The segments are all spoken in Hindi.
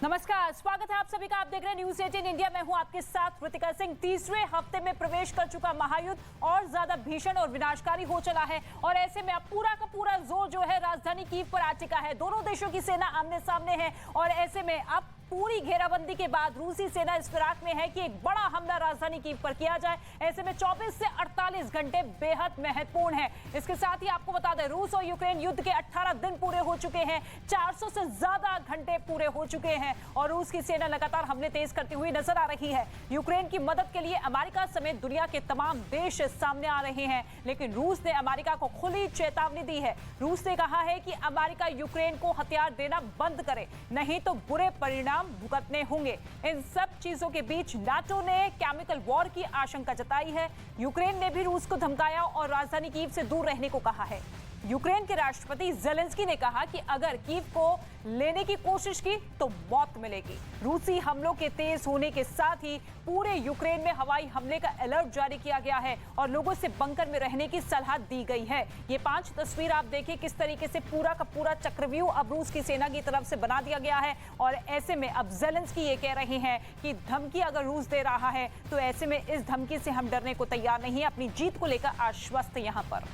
नमस्कार, स्वागत है आप सभी का। आप देख रहे हैं न्यूज़ 18 इंडिया। मैं हूं आपके साथ ऋतिका सिंह। तीसरे हफ्ते में प्रवेश कर चुका महायुद्ध और ज्यादा भीषण और विनाशकारी हो चला है और ऐसे में अब पूरा का पूरा जोर जो है राजधानी कीव पर आ चुका है। दोनों देशों की सेना आमने सामने है और ऐसे में अब पूरी घेराबंदी के बाद रूसी सेना इस फिराक में है कि एक बड़ा हमला राजधानी कीव पर किया जाए। ऐसे में 24 से 48 घंटे बेहद महत्वपूर्ण है। इसके साथ ही आपको बता दें, रूस और यूक्रेन युद्ध के 18 दिन पूरे हो चुके हैं, 400 से ज्यादा घंटे पूरे हो चुके हैं और रूस की सेना लगातार हमले तेज करती हुई नजर आ रही है। यूक्रेन की मदद के लिए अमेरिका समेत दुनिया के तमाम देश सामने आ रहे हैं, लेकिन रूस ने अमेरिका को खुली चेतावनी दी है। रूस ने कहा है कि अमेरिका यूक्रेन को हथियार देना बंद करे, नहीं तो बुरे परिणाम भुगतने होंगे। इन सब चीजों के बीच नाटो ने केमिकल वॉर की आशंका जताई है। यूक्रेन ने भी रूस को धमकाया और राजधानी कीव से दूर रहने को कहा है। यूक्रेन के राष्ट्रपति ज़ेलेंस्की ने कहा कि अगर कीव को लेने की कोशिश की तो मौत मिलेगी। रूसी हमलों के तेज होने के साथ ही पूरे यूक्रेन में हवाई हमले का अलर्ट जारी किया गया है और लोगों से बंकर में रहने की सलाह दी गई है। ये 5 तस्वीर आप देखिए किस तरीके से पूरा का पूरा चक्रव्यूह अब रूस की सेना की तरफ से बना दिया गया है और ऐसे में अब ज़ेलेंस्की ये कह रहे हैं कि धमकी अगर रूस दे रहा है तो ऐसे में इस धमकी से हम डरने को तैयार नहीं है। अपनी जीत को लेकर आश्वस्त यहाँ पर।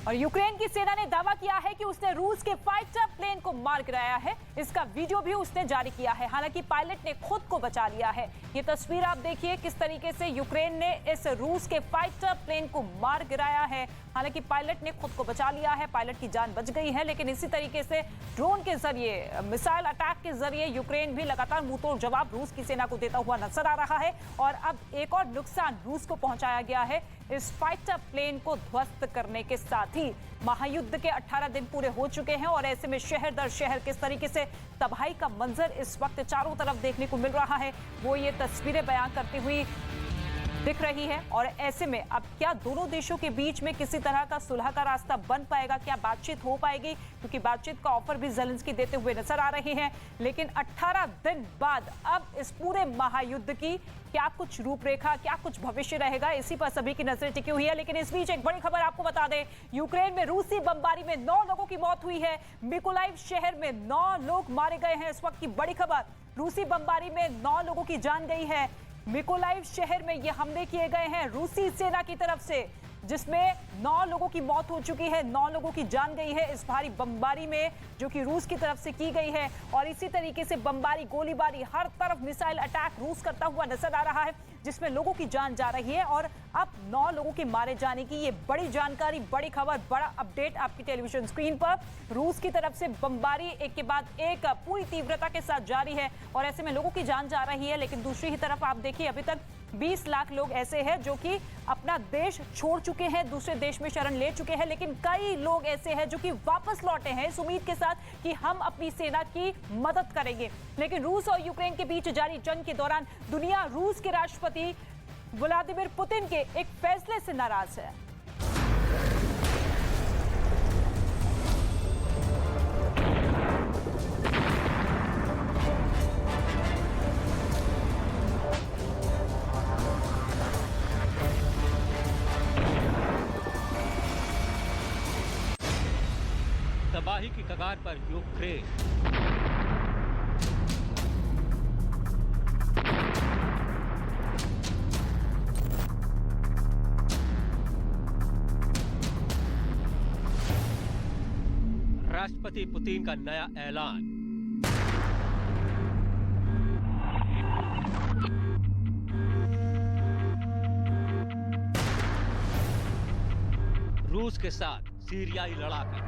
और यूक्रेन की सेना ने दावा किया है कि उसने रूस के फाइटर प्लेन को मार गिराया है। इसका वीडियो भी उसने जारी किया है। हालांकि पायलट ने खुद को बचा लिया है। ये तस्वीर आप देखिए किस तरीके से यूक्रेन ने इस रूस के फाइटर प्लेन को मार गिराया है। हालांकि पायलट ने खुद को बचा लिया है, पायलट की जान बच गई है, लेकिन इसी तरीके से ड्रोन के जरिए, मिसाइल अटैक के जरिए यूक्रेन भी लगातार मुंहतोड़ जवाब रूस की सेना को देता हुआ नजर आ रहा है। और अब एक और नुकसान रूस को पहुंचाया गया है इस फाइटर प्लेन को ध्वस्त करने के साथ ही। महायुद्ध के 18 दिन पूरे हो चुके हैं और ऐसे में शहर दर शहर किस तरीके से तबाही का मंजर इस वक्त चारों तरफ देखने को मिल रहा है, वो ये तस्वीरें बयां करती हुई दिख रही है। और ऐसे में अब क्या दोनों देशों के बीच में किसी तरह का सुलह का रास्ता बन पाएगा, क्या बातचीत हो पाएगी, क्योंकि बातचीत का ऑफर भी ज़ेलेंस्की देते हुए नजर आ रहे हैं। लेकिन 18 दिन बाद अब इस पूरे महायुद्ध की क्या कुछ रूपरेखा, क्या कुछ भविष्य रहेगा, इसी पर सभी की नजरें टिकी हुई है। लेकिन इस बीच एक बड़ी खबर आपको बता दें, यूक्रेन में रूसी बमबारी में 9 लोगों की मौत हुई है। मिकोलाइव शहर में 9 लोग मारे गए हैं। इस वक्त की बड़ी खबर, रूसी बमबारी में 9 लोगों की जान गई है। मिकोलाइव शहर में ये हमले किए गए हैं रूसी सेना की तरफ से, जिसमें 9 लोगों की मौत हो चुकी है, 9 लोगों की जान गई है इस भारी बमबारी में जो कि रूस की तरफ से की गई है। और इसी तरीके से बमबारी, गोलीबारी, हर तरफ मिसाइल अटैक रूस करता हुआ नजर आ रहा है, जिसमें लोगों की जान जा रही है। और अब 9 लोगों के मारे जाने की ये बड़ी जानकारी, बड़ी खबर, बड़ा अपडेट आपकी टेलीविजन स्क्रीन पर। रूस की तरफ से बमबारी एक के बाद एक पूरी तीव्रता के साथ जारी है और ऐसे में लोगों की जान जा रही है। लेकिन दूसरी ही तरफ आप देखिए, अभी तक 20 लाख लोग ऐसे हैं जो कि अपना देश छोड़ चुके हैं, दूसरे देश में शरण ले चुके हैं। लेकिन कई लोग ऐसे हैं जो कि वापस लौटे हैं इस उम्मीद के साथ कि हम अपनी सेना की मदद करेंगे। लेकिन रूस और यूक्रेन के बीच जारी जंग के दौरान दुनिया रूस के राष्ट्रपति व्लादिमीर पुतिन के एक फैसले से नाराज है। तबाही की कगार पर यूक्रेन। राष्ट्रपति पुतिन का नया ऐलान। रूस के साथ सीरियाई लड़ाके।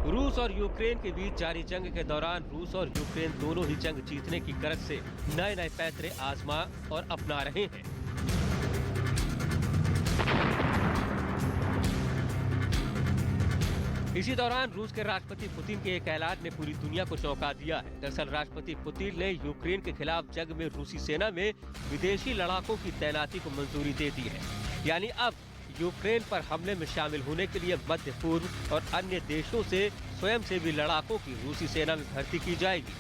रूस और यूक्रेन के बीच जारी जंग के दौरान रूस और यूक्रेन दोनों ही जंग जीतने की गरज से नए नए पैतरे आजमा और अपना रहे हैं। इसी दौरान रूस के राष्ट्रपति पुतिन के एक ऐलान ने पूरी दुनिया को चौंका दिया है। दरअसल राष्ट्रपति पुतिन ने यूक्रेन के खिलाफ जंग में रूसी सेना में विदेशी लड़ाकों की तैनाती को मंजूरी दे दी है। यानी अब यूक्रेन पर हमले में शामिल होने के लिए मध्य पूर्व और अन्य देशों से स्वयंसेवी लड़ाकों की रूसी सेना में भर्ती की जाएगी।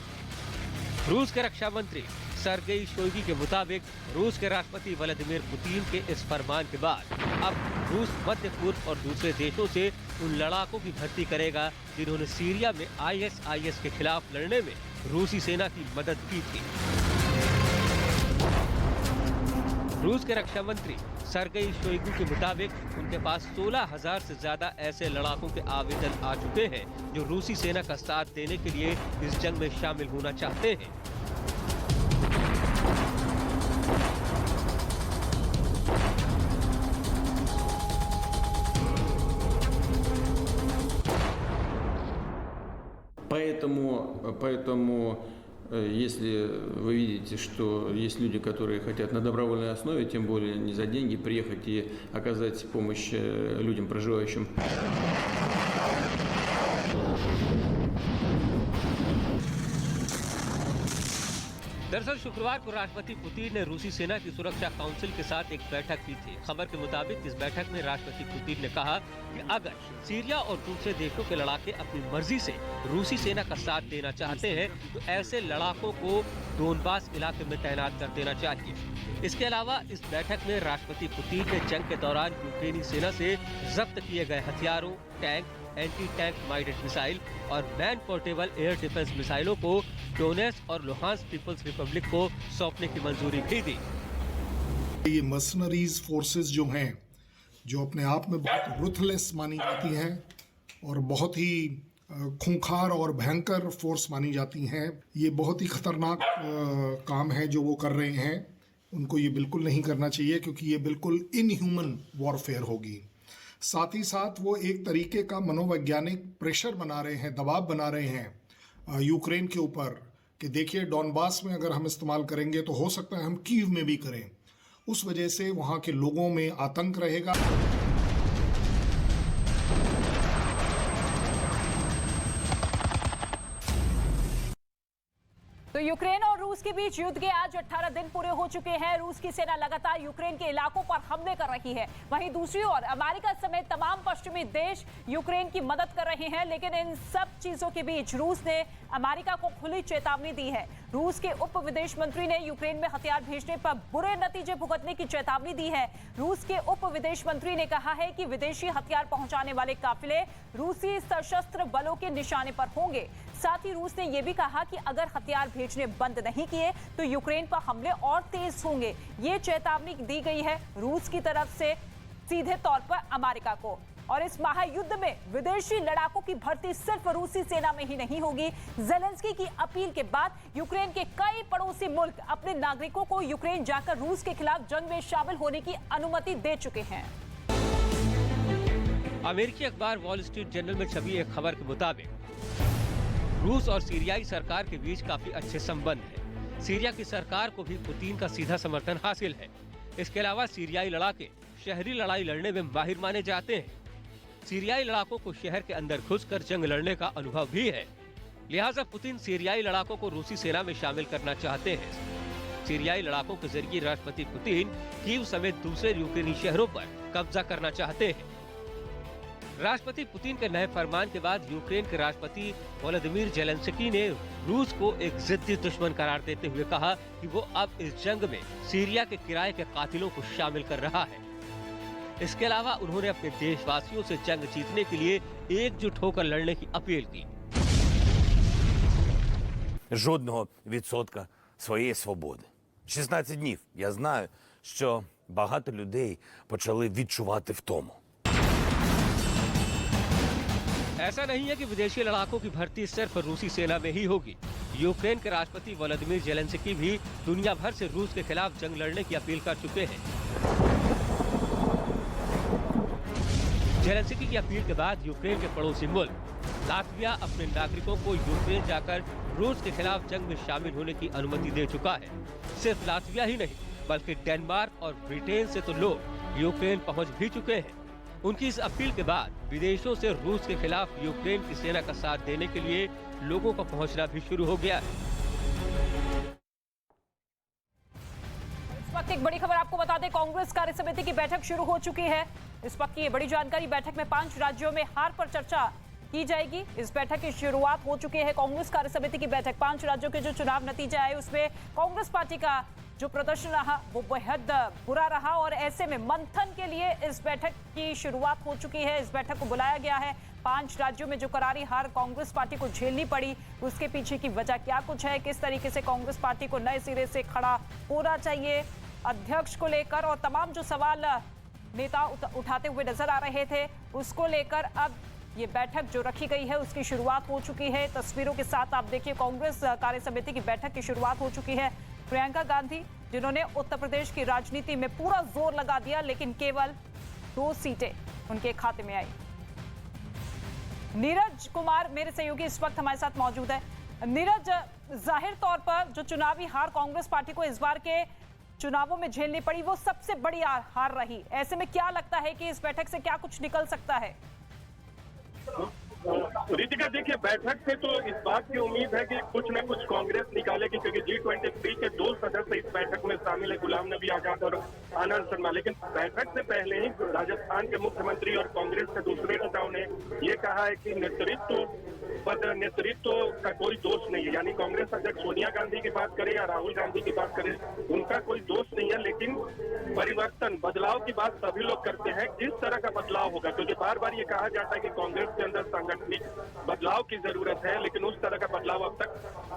रूस के रक्षा मंत्री सरगेई शोइगु के मुताबिक रूस के राष्ट्रपति व्लादिमीर पुतिन के इस फरमान के बाद अब रूस मध्य पूर्व और दूसरे देशों से उन लड़ाकों की भर्ती करेगा जिन्होंने सीरिया में ISIS के खिलाफ लड़ने में रूसी सेना की मदद की थी। रूस के रक्षा मंत्री सरगेई शोइगु के मुताबिक उनके पास 16,000 से ज्यादा ऐसे लड़ाकों के आवेदन आ चुके हैं जो रूसी सेना का साथ देने के लिए इस जंग में शामिल होना चाहते हैं। Поэтому, если вы видите, что есть люди, которые хотят на добровольной основе, тем более не за деньги, приехать и оказать помощь людям, проживающим. दरअसल शुक्रवार को राष्ट्रपति पुतिन ने रूसी सेना की सुरक्षा काउंसिल के साथ एक बैठक की थी। खबर के मुताबिक इस बैठक में राष्ट्रपति पुतिन ने कहा कि अगर सीरिया और दूसरे देशों के लड़ाके अपनी मर्जी से रूसी सेना का साथ देना चाहते हैं तो ऐसे लड़ाकों को डोनबास इलाके में तैनात कर देना चाहिए। इसके अलावा इस बैठक में राष्ट्रपति पुतिन ने जंग के दौरान यूक्रेनी सेना से जब्त किए गए हथियारों, tank, anti tank minded missile और मैन पोर्टेबल एयर डिफेंस मिसाइलों को डोनेट्स्क और लुहांस्क पीपल्स रिपब्लिक को सौंपने की मंजूरी भी दी। ये मर्सनरीज फोर्सेस जो हैं, जो अपने आप में बहुत रुथलेस मानी जाती हैं और बहुत ही खूंखार और भयंकर फोर्स मानी जाती हैं, ये बहुत ही खतरनाक काम है जो वो कर रहे हैं। उनको ये बिल्कुल नहीं करना चाहिए क्योंकि ये बिल्कुल इनह्यूमन वॉरफेयर होगी। साथ ही साथ वो एक तरीके का मनोवैज्ञानिक प्रेशर बना रहे हैं, दबाव बना रहे हैं यूक्रेन के ऊपर कि देखिए डॉनबास में अगर हम इस्तेमाल करेंगे तो हो सकता है हम कीव में भी करें। उस वजह से वहाँ के लोगों में आतंक रहेगा। तो यूक्रेन और रूस के बीच युद्ध के आज 18 दिन पूरे हो चुके हैं। रूस की सेना लगातार यूक्रेन के इलाकों पर हमले कर रही है। वहीं दूसरी ओर अमेरिका समेत तमाम पश्चिमी देश यूक्रेन की मदद कर रहे हैं। लेकिन इन सब चीजों के बीच रूस ने अमेरिका को खुली चेतावनी दी है। रूस के उप विदेश मंत्री ने यूक्रेन में हथियार भेजने पर बुरे नतीजे भुगतने की चेतावनी दी है। रूस के उप विदेश मंत्री ने कहा है कि विदेशी हथियार पहुंचाने वाले काफिले रूसी सशस्त्र बलों के निशाने पर होंगे। साथ ही रूस ने यह भी कहा कि अगर हथियार भेजने बंद नहीं किए तो यूक्रेन पर हमले और तेज होंगे। ये चेतावनी दी गई है रूस की तरफ से सीधे तौर पर अमेरिका को। और इस महायुद्ध में विदेशी लड़ाकों की भर्ती सिर्फ रूसी सेना में ही नहीं होगी। जेलेंस्की की अपील के बाद यूक्रेन के कई पड़ोसी मुल्क अपने नागरिकों को यूक्रेन जाकर रूस के खिलाफ जंग में शामिल होने की अनुमति दे चुके हैं। अमेरिकी अखबार वॉल स्ट्रीट जर्नल में छपी एक खबर के मुताबिक रूस और सीरियाई सरकार के बीच काफी अच्छे संबंध हैं। सीरिया की सरकार को भी पुतिन का सीधा समर्थन हासिल है। इसके अलावा सीरियाई लड़ाके शहरी लड़ाई लड़ने में माहिर माने जाते हैं। सीरियाई लड़ाकों को शहर के अंदर घुसकर जंग लड़ने का अनुभव भी है। लिहाजा पुतिन सीरियाई लड़ाकों को रूसी सेना में शामिल करना चाहते हैं। सीरियाई लड़ाकों के जरिए राष्ट्रपति पुतिन कीव समेत दूसरे यूक्रेनी शहरों पर कब्जा करना चाहते हैं। राष्ट्रपति पुतिन के नए फरमान के बाद यूक्रेन के राष्ट्रपति व्लादिमीर जेलेंस्की ने रूस को एक जिद्दी दुश्मन करार देते हुए कहा कि वो अब इस जंग में सीरिया के किराए के कातिलों को शामिल कर रहा है। इसके अलावा उन्होंने अपने देशवासियों से जंग जीतने के लिए एकजुट होकर लड़ने की अपील की। Жодного відсотка своєї свободи. 16 днів. Я знаю, що багато людей почали відчувати втому. ऐसा नहीं है कि विदेशी लड़ाकों की भर्ती सिर्फ रूसी सेना में ही होगी। यूक्रेन के राष्ट्रपति व्लादिमीर जेलेंस्की भी दुनिया भर से रूस के खिलाफ जंग लड़ने की अपील कर चुके हैं। जेलेंस्की की अपील के बाद यूक्रेन के पड़ोसी मुल्क लातविया अपने नागरिकों को यूक्रेन जाकर रूस के खिलाफ जंग में शामिल होने की अनुमति दे चुका है। सिर्फ लातविया ही नहीं बल्कि डेनमार्क और ब्रिटेन से तो लोग यूक्रेन पहुंच भी चुके हैं। उनकी इस अपील के बाद विदेशों से रूस के खिलाफ यूक्रेन की सेना का साथ देने के लिए लोगों का पहुंचना भी शुरू हो गया है। इस वक्त एक बड़ी खबर आपको बता दें, कांग्रेस कार्य समिति की बैठक शुरू हो चुकी है। इस वक्त की ये बड़ी जानकारी, बैठक में 5 राज्यों में हार पर चर्चा की जाएगी। इस बैठक की शुरुआत हो चुकी है। कांग्रेस कार्य समिति की बैठक, 5 राज्यों के जो चुनाव नतीजे आए उसमें कांग्रेस पार्टी का जो प्रदर्शन रहा वो बेहद बुरा रहा और ऐसे में मंथन के लिए इस बैठक की शुरुआत हो चुकी है। इस बैठक को बुलाया गया है। 5 राज्यों में जो करारी हार कांग्रेस पार्टी को झेलनी पड़ी, उसके पीछे की वजह क्या कुछ है, किस तरीके से कांग्रेस पार्टी को नए सिरे से खड़ा होना चाहिए, अध्यक्ष को लेकर और तमाम जो सवाल नेता उठाते हुए नजर आ रहे थे, उसको लेकर अब ये बैठक जो रखी गई है उसकी शुरुआत हो चुकी है। तस्वीरों के साथ आप देखिए, कांग्रेस कार्य समिति की बैठक की शुरुआत हो चुकी है। प्रियंका गांधी जिन्होंने उत्तर प्रदेश की राजनीति में पूरा जोर लगा दिया, लेकिन केवल 2 सीटें उनके खाते में आई। नीरज कुमार मेरे सहयोगी इस वक्त हमारे साथ मौजूद है। नीरज, जाहिर तौर पर जो चुनावी हार कांग्रेस पार्टी को इस बार के चुनावों में झेलनी पड़ी वो सबसे बड़ी हार रही। ऐसे में क्या लगता है कि इस बैठक से क्या कुछ निकल सकता है? रितिका, देखिए, बैठक से तो इस बात की उम्मीद है कि कुछ न कुछ कांग्रेस निकालेगी, क्योंकि G23 के 2 सदस्य इस बैठक में शामिल है, गुलाम नबी आजाद और आनंद शर्मा। लेकिन बैठक से पहले ही राजस्थान के मुख्यमंत्री और कांग्रेस के दूसरे नेताओं ने ये कहा है कि नेतृत्व का कोई दोष नहीं है। यानी कांग्रेस अध्यक्ष सोनिया गांधी की बात करें या राहुल गांधी की बात करें, उनका कोई दोष नहीं है, लेकिन परिवर्तन, बदलाव की बात सभी लोग करते हैं। किस तरह का बदलाव होगा, क्योंकि बार बार ये कहा जाता है कि कांग्रेस के अंदर सांगठनिक बदलाव की जरूरत है, लेकिन उस तरह का बदलाव अब तक।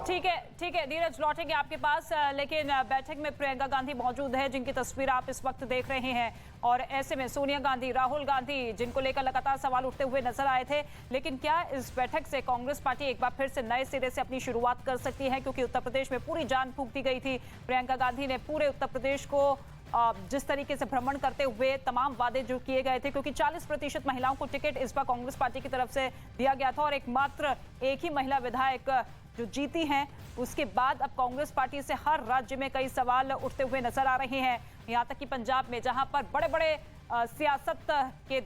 ठीक है नीरज, लौटेंगे आपके पास, लेकिन बैठक में प्रियंका गांधी मौजूद है जिनकी तस्वीर आप इस वक्त देख रहे हैं, और ऐसे में सोनिया गांधी, राहुल गांधी जिनको लेकर लगातार सवाल उठते हुए नजर आए थे। लेकिन क्या इस बैठक से कांग्रेस पार्टी एक बार फिर से नए सिरे से अपनी शुरुआत कर सकती है? क्योंकि उत्तर प्रदेश में पूरी जान फूंक दी गई थी। प्रियंका गांधी ने पूरे उत्तर प्रदेश को जिस तरीके से भ्रमण करते हुए तमाम वादे जो किए गए थे, क्योंकि 40% महिलाओं को टिकट इस बार कांग्रेस पार्टी की तरफ से दिया गया था और एक ही महिला विधायक जो जीती हैं, उसके बाद अब कांग्रेस पार्टी से हर राज्य में कई सवाल उठते हुए नजर आ रहे हैं। यहाँ तक कि पंजाब में, जहां पर बड़े बड़े सियासत के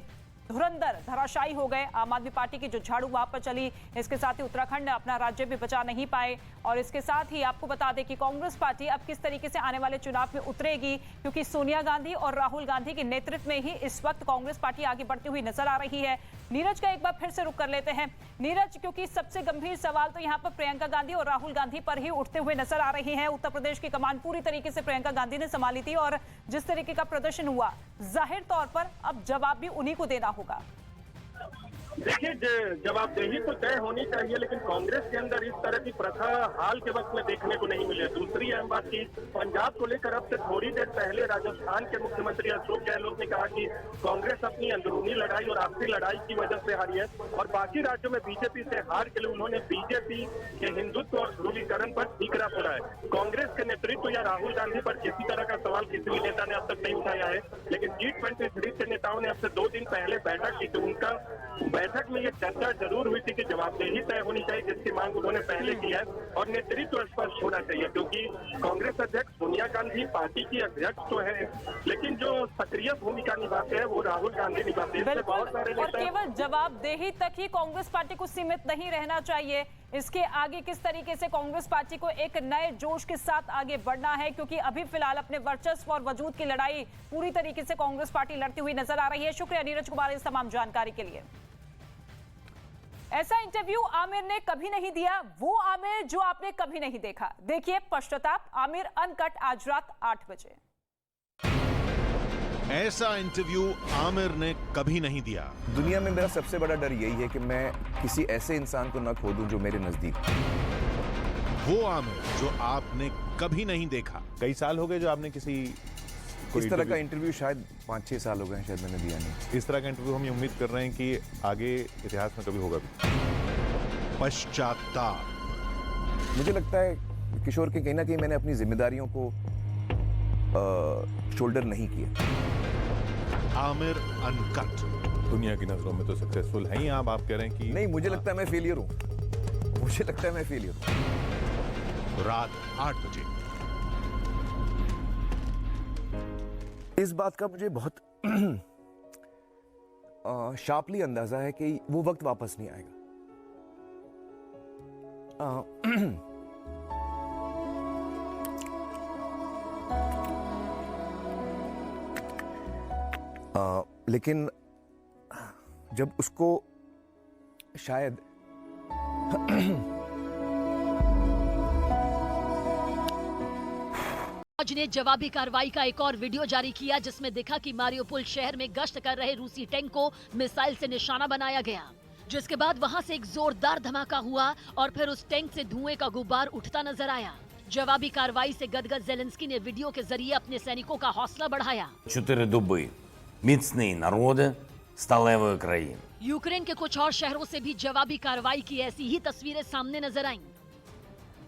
धुरंधर धराशायी हो गए, आम आदमी पार्टी की जो झाड़ू वहां पर चली, इसके साथ ही उत्तराखंड अपना राज्य भी बचा नहीं पाए। और इसके साथ ही आपको बता दें कि कांग्रेस पार्टी अब किस तरीके से आने वाले चुनाव में उतरेगी, क्योंकि सोनिया गांधी और राहुल गांधी के नेतृत्व में ही इस वक्त कांग्रेस पार्टी आगे बढ़ती हुई नजर आ रही है। नीरज का एक बार फिर से रुख कर लेते हैं। नीरज, क्योंकि सबसे गंभीर सवाल तो यहाँ पर प्रियंका गांधी और राहुल गांधी पर ही उठते हुए नजर आ रहे हैं। उत्तर प्रदेश की कमान पूरी तरीके से प्रियंका गांधी ने संभाली थी और जिस तरीके का प्रदर्शन हुआ, जाहिर तौर पर अब जवाब भी उन्हीं को देना होगा। देखिए, जवाबदेही तो तय होनी चाहिए, लेकिन कांग्रेस के अंदर इस तरह की प्रथा हाल के वक्त में देखने को नहीं मिली। दूसरी अहम बात की, पंजाब को लेकर अब से थोड़ी देर पहले राजस्थान के मुख्यमंत्री अशोक गहलोत ने कहा कि कांग्रेस अपनी अंदरूनी लड़ाई और आपसी लड़ाई की वजह से हारी है, और बाकी राज्यों में बीजेपी से हार के लिए उन्होंने बीजेपी के हिंदुत्व और ध्रुवीकरण पर ठीकरा फोड़ा है। कांग्रेस के नेतृत्व या राहुल गांधी पर किसी तरह का सवाल किसी भी नेता ने अब तक नहीं उठाया है, लेकिन G23 के नेताओं ने अब से 2 दिन पहले बैठक की, तो उनका बैठक में ये चर्चा जरूर हुई थी कि जवाबदेही तय होनी चाहिए, जिसकी मांग उन्होंने पहले की है, और नेतृत्व स्पष्ट होना चाहिए, क्योंकि कांग्रेस अध्यक्ष सोनिया गांधी पार्टी की अध्यक्ष तो है, लेकिन जो सक्रिय भूमिका निभाते हैं वो राहुल गांधी निभाते हैं। बहुत सारे और केवल जवाबदेही तक ही कांग्रेस पार्टी को सीमित नहीं रहना चाहिए, इसके आगे किस तरीके से कांग्रेस पार्टी को एक नए जोश के साथ आगे बढ़ना है, क्योंकि अभी फिलहाल अपने वर्चस्व और वजूद की लड़ाई पूरी तरीके से कांग्रेस पार्टी लड़ती हुई नजर आ रही है। शुक्रिया नीरज कुमार इस तमाम जानकारी के लिए। ऐसा इंटरव्यू आमिर ने कभी नहीं दिया, वो आमिर जो आपने कभी नहीं देखा। देखिए पश्चाताप, आमिर अनकट, आज रात 8 बजे। ऐसा इंटरव्यू आमिर ने कभी नहीं दिया। दुनिया में मेरा सबसे बड़ा डर यही है कि मैं किसी ऐसे इंसान को ना खो दूं जो मेरे नजदीक। वो आमिर जो आपने कभी नहीं देखा। कई साल हो गए जो आपने किसी इस तरह का इंटरव्यू शायद 5-6 साल हो गए शायद मैंने दिया नहीं। इस तरह का इंटरव्यू हम ये उम्मीद कर रहे हैं कि आगे इतिहास में कभी होगा भी। पश्चाताप। मुझे लगता है किशोर के कहीं ना कहीं मैंने अपनी जिम्मेदारियों को शोल्डर नहीं किया। आमिर अनकट। दुनिया की नजरों में तो सक्सेसफुल हैं ही आप कह रहे हैं कि नहीं, मुझे लगता है मैं फेलियर हूं। मुझे लगता है मैं फेलियर हूं। रात 8 बजे। इस बात का मुझे बहुत शार्पली अंदाजा है कि वो वक्त वापस नहीं आएगा। लेकिन जब उसको शायद फौज ने जवाबी कार्रवाई का एक और वीडियो जारी किया जिसमें दिखा कि मारियोपोल शहर में गश्त कर रहे रूसी टैंक को मिसाइल से निशाना बनाया गया, जिसके बाद वहां से एक जोरदार धमाका हुआ और फिर उस टैंक से धुएं का गुब्बार उठता नजर आया। जवाबी कार्रवाई से गदगद ज़ेलेंस्की ने वीडियो के जरिए अपने सैनिकों का हौसला बढ़ाया। 4 доби. Міцний народи сталевої країни. यूक्रेन के कुछ और शहरों से भी जवाबी कार्रवाई की ऐसी ही तस्वीरें सामने नजर आईं।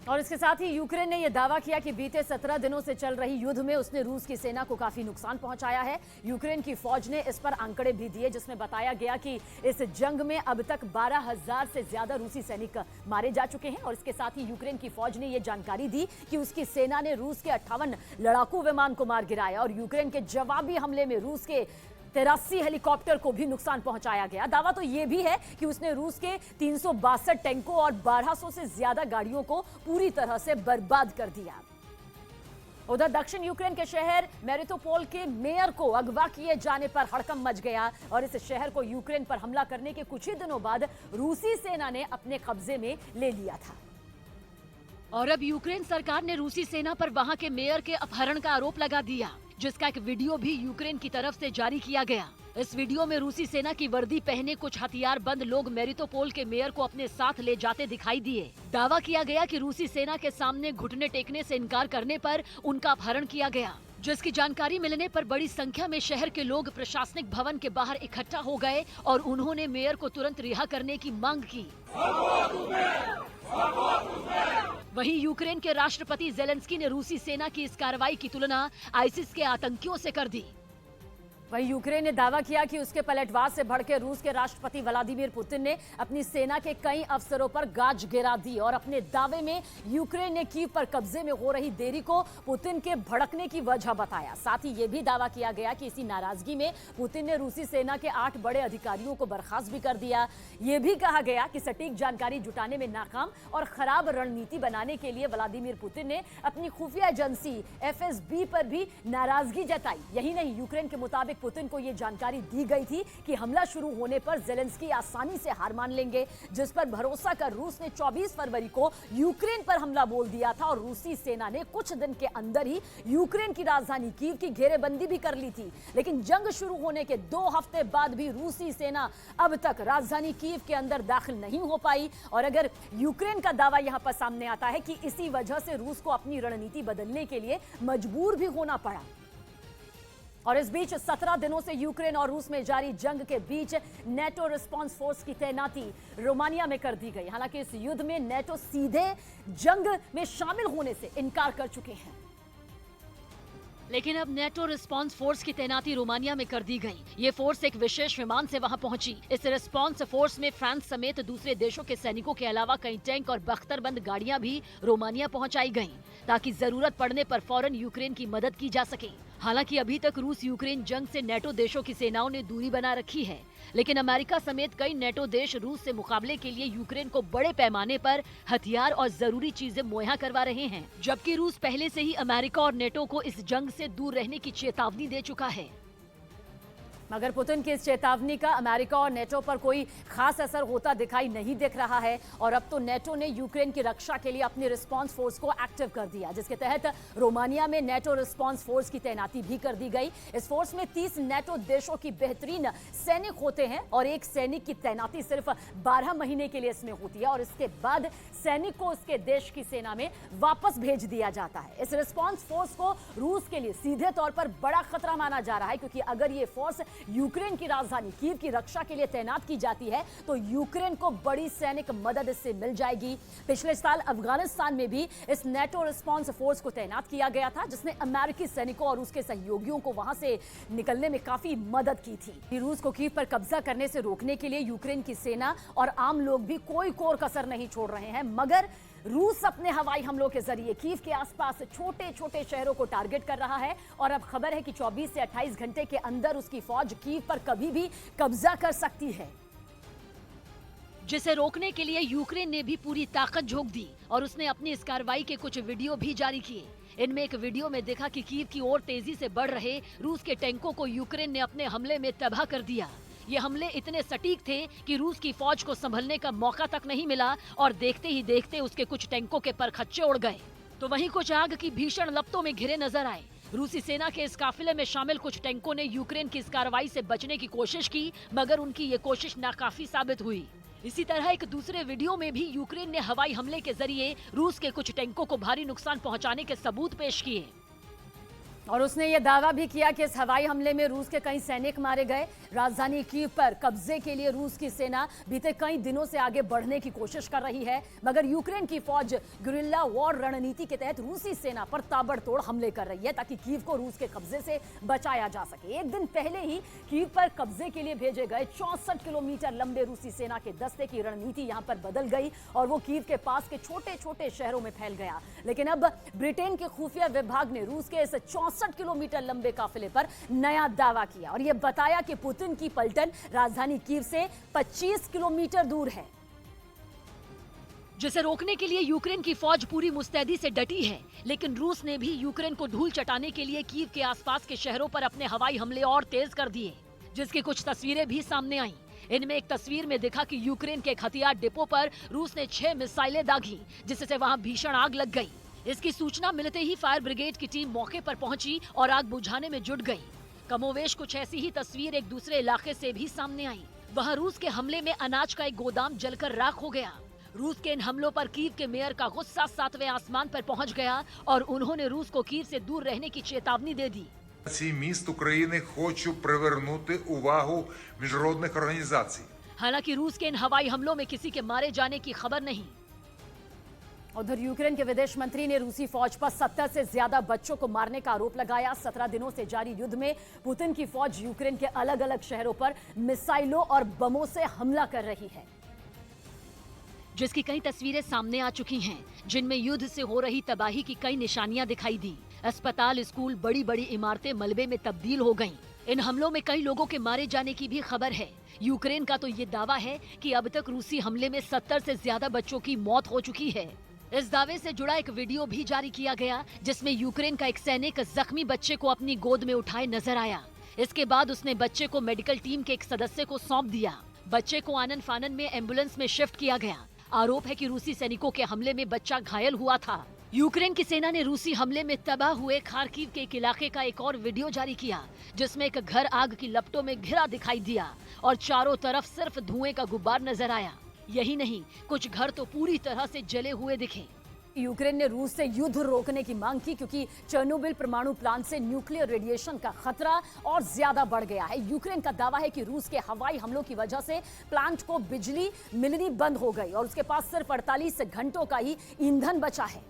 और इसके साथ ही यूक्रेन ने यह दावा किया कि बीते 17 दिनों से चल रही युद्ध में उसने रूस की सेना को काफी नुकसान पहुंचाया है। यूक्रेन की फौज ने इस पर आंकड़े भी दिए जिसमें बताया गया कि इस जंग में अब तक 12,000 से ज्यादा रूसी सैनिक मारे जा चुके हैं। और इसके साथ ही यूक्रेन की फौज ने यह जानकारी दी कि उसकी सेना ने रूस के 58 लड़ाकू विमान को मार गिराया और यूक्रेन के जवाबी हमले में रूस के 83 हेलीकॉप्टर को भी नुकसान पहुंचाया गया। दावा तो यह भी है कि उसने रूस के 362 टैंकों और 1200 से ज्यादा गाड़ियों को पूरी तरह से बर्बाद कर दिया। उधर दक्षिण यूक्रेन के शहर मेरिटोपोल के मेयर को अगवा किए जाने पर हड़कंप मच गया और इस शहर को यूक्रेन पर हमला करने के कुछ ही दिनों बाद रूसी सेना ने अपने कब्जे में ले लिया था। और अब यूक्रेन सरकार ने रूसी सेना पर वहां के मेयर के अपहरण का आरोप लगा दिया, जिसका एक वीडियो भी यूक्रेन की तरफ से जारी किया गया। इस वीडियो में रूसी सेना की वर्दी पहने कुछ हथियारबंद लोग मेरिटोपोल के मेयर को अपने साथ ले जाते दिखाई दिए। दावा किया गया कि रूसी सेना के सामने घुटने टेकने से इनकार करने पर उनका अपहरण किया गया, जिसकी जानकारी मिलने पर बड़ी संख्या में शहर के लोग प्रशासनिक भवन के बाहर इकट्ठा हो गए और उन्होंने मेयर को तुरंत रिहा करने की मांग की। वहीं यूक्रेन के राष्ट्रपति ज़ेलेंस्की ने रूसी सेना की इस कार्रवाई की तुलना आईसिस के आतंकियों से कर दी। वहीं यूक्रेन ने दावा किया कि उसके पलटवार से भड़के रूस के राष्ट्रपति व्लादिमीर पुतिन ने अपनी सेना के कई अफसरों पर गाज गिरा दी और अपने दावे में यूक्रेन ने कीव पर कब्जे में हो रही देरी को पुतिन के भड़कने की वजह बताया। साथ ही यह भी दावा किया गया कि इसी नाराजगी में पुतिन ने रूसी सेना के 8 बड़े अधिकारियों को बर्खास्त भी कर दिया। यह भी कहा गया कि सटीक जानकारी जुटाने में नाकाम और खराब रणनीति बनाने के लिए व्लादिमीर पुतिन ने अपनी खुफिया एजेंसी FSB पर भी नाराजगी जताई। यही नहीं, यूक्रेन के मुताबिक पुतिन को यह जानकारी दी गई थी कि हमला शुरू होने पर ज़ेलेंस्की आसानी से हार मान लेंगे, जिस पर भरोसा कर रूस ने 24 फरवरी को यूक्रेन पर हमला बोल दिया था और रूसी सेना ने कुछ दिन के अंदर ही यूक्रेन की राजधानी कीव की घेरेबंदी भी कर ली थी। लेकिन जंग शुरू होने के 2 हफ्ते बाद भी रूसी सेना अब तक राजधानी कीव के अंदर दाखिल नहीं हो पाई और अगर यूक्रेन का दावा यहां पर सामने आता है कि इसी वजह से रूस को अपनी रणनीति बदलने के लिए मजबूर भी होना पड़ा। और इस बीच 17 दिनों से यूक्रेन और रूस में जारी जंग के बीच नेटो रिस्पांस फोर्स की तैनाती रोमानिया में कर दी गई। हालांकि इस युद्ध में नेटो सीधे जंग में शामिल होने से इनकार कर चुके हैं, लेकिन अब नेटो रिस्पांस फोर्स की तैनाती रोमानिया में कर दी गई। ये फोर्स एक विशेष विमान से वहां पहुंची। इस रिस्पांस फोर्स में फ्रांस समेत दूसरे देशों के सैनिकों के अलावा कई टैंक और बख्तरबंद गाड़ियां भी रोमानिया पहुंचाई गईं, ताकि जरूरत पड़ने पर फौरन यूक्रेन की मदद की जा सके। हालांकि अभी तक रूस यूक्रेन जंग से नेटो देशों की सेनाओं ने दूरी बना रखी है, लेकिन अमेरिका समेत कई नेटो देश रूस से मुकाबले के लिए यूक्रेन को बड़े पैमाने पर हथियार और जरूरी चीजें मुहैया करवा रहे हैं, जबकि रूस पहले से ही अमेरिका और नेटो को इस जंग से दूर रहने की चेतावनी दे चुका है। मगर पुतिन की इस चेतावनी का अमेरिका और नेटो पर कोई खास असर होता दिखाई नहीं दिख रहा है और अब तो नेटो ने यूक्रेन की रक्षा के लिए अपनी रिस्पांस फोर्स को एक्टिव कर दिया, जिसके तहत रोमानिया में नेटो रिस्पांस फोर्स की तैनाती भी कर दी गई। इस फोर्स में 30 नेटो देशों की बेहतरीन सैनिक होते हैं और एक सैनिक की तैनाती सिर्फ 12 महीने के लिए इसमें होती है और इसके बाद सैनिक को उसके देश की सेना में वापस भेज दिया जाता है। इस रिस्पांस फोर्स को रूस के लिए सीधे तौर पर बड़ा खतरा माना जा रहा है, क्योंकि अगर ये फोर्स यूक्रेन की राजधानी कीव की रक्षा के लिए तैनात की जाती है तो यूक्रेन को बड़ी सैनिक मदद इससे मिल जाएगी। पिछले साल अफगानिस्तान में भी इस नेटो रिस्पांस फोर्स को तैनात किया गया था, जिसने अमेरिकी सैनिकों और उसके सहयोगियों को वहां से निकलने में काफी मदद की थी। रूस को कीव पर कब्जा करने से रोकने के लिए यूक्रेन की सेना और आम लोग भी कोई कोर कसर नहीं छोड़ रहे हैं, मगर रूस अपने हवाई हमलों के जरिए कीव के आसपास छोटे छोटे शहरों को टारगेट कर रहा है और अब खबर है कि 24 से 28 घंटे के अंदर उसकी फौज कीव पर कभी भी कब्जा कर सकती है, जिसे रोकने के लिए यूक्रेन ने भी पूरी ताकत झोंक दी और उसने अपनी इस कार्रवाई के कुछ वीडियो भी जारी किए। इनमें एक वीडियो में देखा कि कीव की ओर तेजी से बढ़ रहे रूस के टैंकों को यूक्रेन ने अपने हमले में तबाह कर दिया। ये हमले इतने सटीक थे कि रूस की फौज को संभलने का मौका तक नहीं मिला और देखते ही देखते उसके कुछ टैंकों के परखच्चे उड़ गए। तो वहीं कुछ आग की भीषण लपटों में घिरे नजर आए। रूसी सेना के इस काफिले में शामिल कुछ टैंकों ने यूक्रेन की इस कार्रवाई से बचने की कोशिश की, मगर उनकी ये कोशिश नाकाफी साबित हुई। इसी तरह एक दूसरे वीडियो में भी यूक्रेन ने हवाई हमले के जरिए रूस के कुछ टैंकों को भारी नुकसान पहुंचाने के सबूत पेश किए और उसने ये दावा भी किया कि इस हवाई हमले में रूस के कई सैनिक मारे गए। राजधानी कीव पर कब्जे के लिए रूस की सेना बीते कई दिनों से आगे बढ़ने की कोशिश कर रही है, मगर यूक्रेन की फौज गुरिल्ला वॉर रणनीति के तहत रूसी सेना पर ताबड़तोड़ हमले कर रही है ताकि कीव को रूस के कब्जे से बचाया जा सके। एक दिन पहले ही कीव पर कब्जे के लिए भेजे गए 64 किलोमीटर लंबे रूसी सेना के दस्ते की रणनीति यहां पर बदल गई और वो कीव के पास के छोटे छोटे शहरों में फैल गया। लेकिन अब ब्रिटेन के खुफिया विभाग ने रूस के इस 64 किलोमीटर लंबे काफिले पर नया दावा किया और यह बताया कि पुतिन की पलटन राजधानी कीव से 25 किलोमीटर दूर है, जिसे रोकने के लिए यूक्रेन की फौज पूरी मुस्तैदी से डटी है। लेकिन रूस ने भी यूक्रेन को धूल चटाने के लिए कीव के आसपास के शहरों पर अपने हवाई हमले और तेज कर दिए, जिसकी कुछ तस्वीरें भी सामने आईं। इनमें एक तस्वीर में दिखा कि यूक्रेन के एक हथियार डिपो पर रूस ने 6 मिसाइलें दागी, जिससे वहां भीषण आग लग गई। इसकी सूचना मिलते ही फायर ब्रिगेड की टीम मौके पर पहुंची और आग बुझाने में जुट गई। कमोवेश कुछ ऐसी ही तस्वीर एक दूसरे इलाके से भी सामने आई। वहां रूस के हमले में अनाज का एक गोदाम जलकर राख हो गया। रूस के इन हमलों पर कीव के मेयर का गुस्सा 7वें आसमान पर पहुंच गया और उन्होंने रूस को कीव से दूर रहने की चेतावनी दे दी। міст України хочу привернути увагу міжнародних організацій. हालांकि रूस के इन हवाई हमलों में किसी के मारे जाने की खबर नहीं। उधर यूक्रेन के विदेश मंत्री ने रूसी फौज पर 70 से ज्यादा बच्चों को मारने का आरोप लगाया। 17 दिनों से जारी युद्ध में पुतिन की फौज यूक्रेन के अलग अलग शहरों पर मिसाइलों और बमों से हमला कर रही है, जिसकी कई तस्वीरें सामने आ चुकी हैं, जिनमें युद्ध से हो रही तबाही की कई निशानियां दिखाई दी। अस्पताल, स्कूल, बड़ी बड़ी इमारतें मलबे में तब्दील हो गईं। इन हमलों में कई लोगों के मारे जाने की भी खबर है। यूक्रेन का तो ये दावा है कि अब तक रूसी हमले में 70 से ज्यादा बच्चों की मौत हो चुकी है। इस दावे से जुड़ा एक वीडियो भी जारी किया गया, जिसमें यूक्रेन का एक सैनिक जख्मी बच्चे को अपनी गोद में उठाए नजर आया। इसके बाद उसने बच्चे को मेडिकल टीम के एक सदस्य को सौंप दिया। बच्चे को आनन फानन में एम्बुलेंस में शिफ्ट किया गया। आरोप है कि रूसी सैनिकों के हमले में बच्चा घायल हुआ था। यूक्रेन की सेना ने रूसी हमले में तबाह हुए खार्किव के एक इलाके का एक और वीडियो जारी किया, जिसमें एक घर आग की लपटों में घिरा दिखाई दिया और चारों तरफ सिर्फ धुएं का गुब्बार नजर आया। यही नहीं, कुछ घर तो पूरी तरह से जले हुए दिखे। यूक्रेन ने रूस से युद्ध रोकने की मांग की क्योंकि चेर्नोबिल परमाणु प्लांट से न्यूक्लियर रेडिएशन का खतरा और ज्यादा बढ़ गया है। यूक्रेन का दावा है कि रूस के हवाई हमलों की वजह से प्लांट को बिजली मिलनी बंद हो गई और उसके पास सिर्फ 48 घंटों का ही ईंधन बचा है,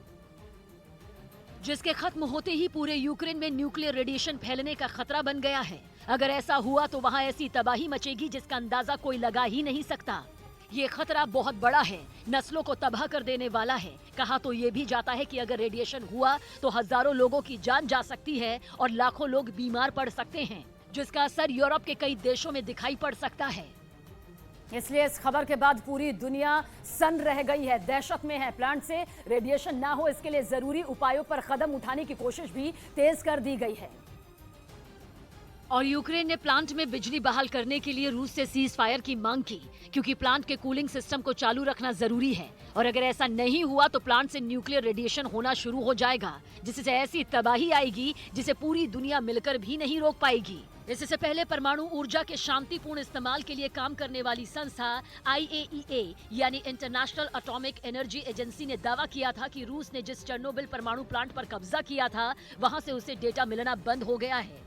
जिसके खत्म होते ही पूरे यूक्रेन में न्यूक्लियर रेडिएशन फैलने का खतरा बन गया है। अगर ऐसा हुआ तो वहां ऐसी तबाही मचेगी जिसका अंदाजा कोई लगा ही नहीं सकता। ये खतरा बहुत बड़ा है, नस्लों को तबाह कर देने वाला है। कहा तो ये भी जाता है कि अगर रेडिएशन हुआ तो हजारों लोगों की जान जा सकती है और लाखों लोग बीमार पड़ सकते हैं, जिसका असर यूरोप के कई देशों में दिखाई पड़ सकता है। इसलिए इस खबर के बाद पूरी दुनिया सन्न रह गई है, दहशत में है। प्लांट से रेडिएशन ना हो, इसके लिए जरूरी उपायों पर कदम उठाने की कोशिश भी तेज कर दी गई है। और यूक्रेन ने प्लांट में बिजली बहाल करने के लिए रूस से सीज फायर की मांग की, क्योंकि प्लांट के कूलिंग सिस्टम को चालू रखना जरूरी है और अगर ऐसा नहीं हुआ तो प्लांट से न्यूक्लियर रेडिएशन होना शुरू हो जाएगा, जिससे ऐसी तबाही आएगी जिसे पूरी दुनिया मिलकर भी नहीं रोक पाएगी। इससे पहले परमाणु ऊर्जा के शांतिपूर्ण इस्तेमाल के लिए काम करने वाली संस्था IAEA यानी इंटरनेशनल एटॉमिक एनर्जी एजेंसी ने दावा किया था कि रूस ने जिस चेर्नोबिल परमाणु प्लांट पर कब्जा किया था वहां से उसे डेटा मिलना बंद हो गया है।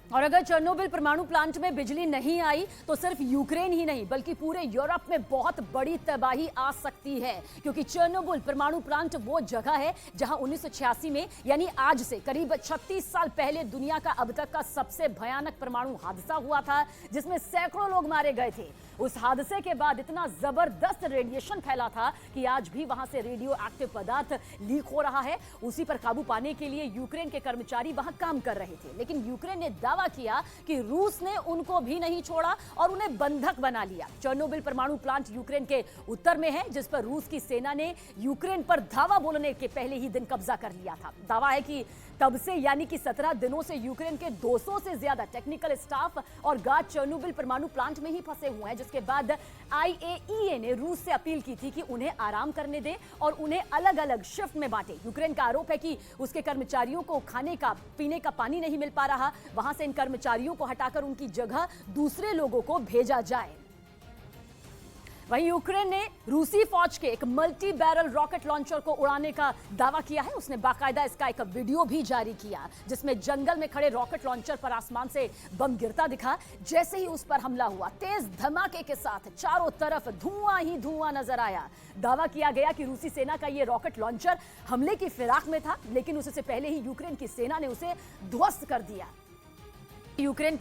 और अगर चेर्नोबिल परमाणु प्लांट में बिजली नहीं आई तो सिर्फ यूक्रेन ही नहीं बल्कि पूरे यूरोप में बहुत बड़ी तबाही आ सकती है, क्योंकि चेर्नोबिल परमाणु प्लांट वो जगह है जहां 1986 में यानी आज से करीब 36 साल पहले दुनिया का अब तक का सबसे भयानक परमाणु हादसा हुआ था, जिसमें सैकड़ों लोग मारे गए थे। उस हादसे के बाद इतना जबरदस्त रेडिएशन फैला था कि आज भी वहां से रेडियो एक्टिव पदार्थ लीक हो रहा है। उसी पर काबू पाने के लिए यूक्रेन के कर्मचारी वहां काम कर रहे थे, लेकिन यूक्रेन ने दावा किया कि रूस ने उनको भी नहीं छोड़ा और उन्हें बंधक बना लिया। चेर्नोबिल परमाणु प्लांट यूक्रेन के उत्तर में है, जिस पर रूस की सेना ने यूक्रेन पर धावा बोलने के पहले ही दिन कब्जा कर लिया था। दावा है कि तब से यानी कि 17 दिनों से यूक्रेन के 200 से ज्यादा टेक्निकल स्टाफ और गार्ड चेर्नोबिल परमाणु प्लांट में ही फंसे हुए हैं, जिसके बाद IAEA ने रूस से अपील की थी कि उन्हें आराम करने दें और उन्हें अलग अलग शिफ्ट में बांटे। यूक्रेन का आरोप है कि उसके कर्मचारियों को खाने का पीने का पानी नहीं मिल पा रहा, वहां से इन कर्मचारियों को हटाकर उनकी जगह दूसरे लोगों को भेजा जाए। वहीं यूक्रेन ने रूसी फौज के एक मल्टी बैरल रॉकेट लॉन्चर को उड़ाने का दावा किया है। उसने बाकायदा इसका एक वीडियो भी जारी किया, जिसमें जंगल में खड़े रॉकेट लॉन्चर पर आसमान से बम गिरता दिखा। जैसे ही उस पर हमला हुआ, तेज धमाके के साथ चारों तरफ धुआं ही धुआं नजर आया। दावा किया गया कि रूसी सेना का यह रॉकेट लॉन्चर हमले की फिराक में था, लेकिन उससे पहले ही यूक्रेन की सेना ने उसे ध्वस्त कर दिया। यूक्रेन